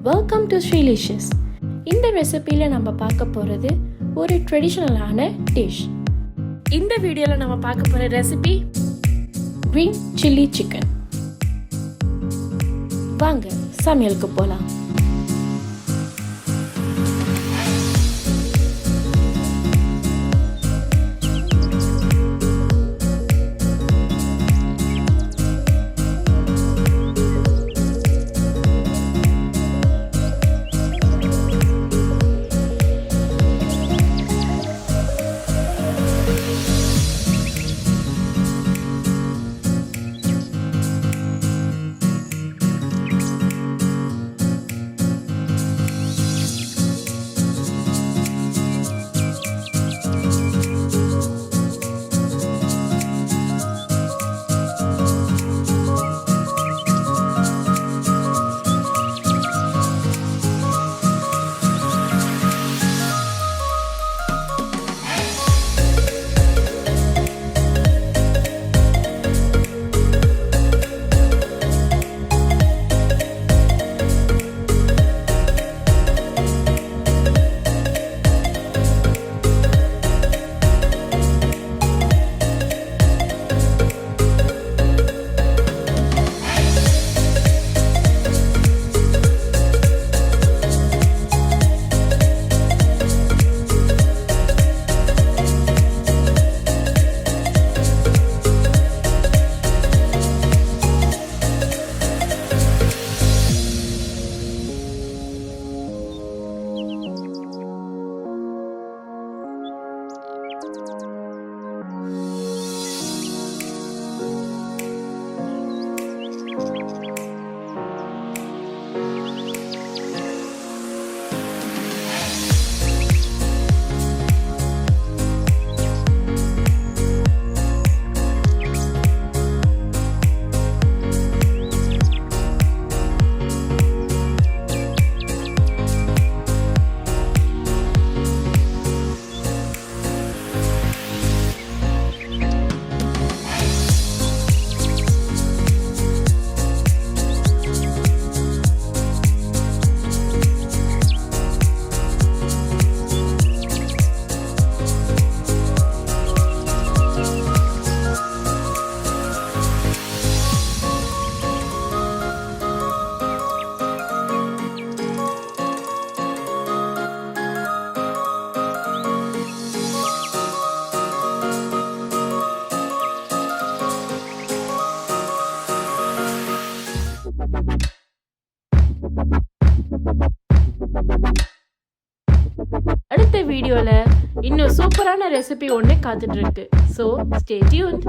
Welcome to SriLicious. இந்த ரெசிபியில் நம்ம பார்க்க போகிறது ஒரு ட்ரெடிஷ்னலான டிஷ். இந்த வீடியோவில் நம்ம பார்க்க போகிற ரெசிபி green chilli chicken. வாங்க சமையலுக்கு போகலாம். அடுத்த வீடியோல இன்னும் சூப்பரான ரெசிபி ஒன்று காத்துட்டு இருக்கு. So stay tuned.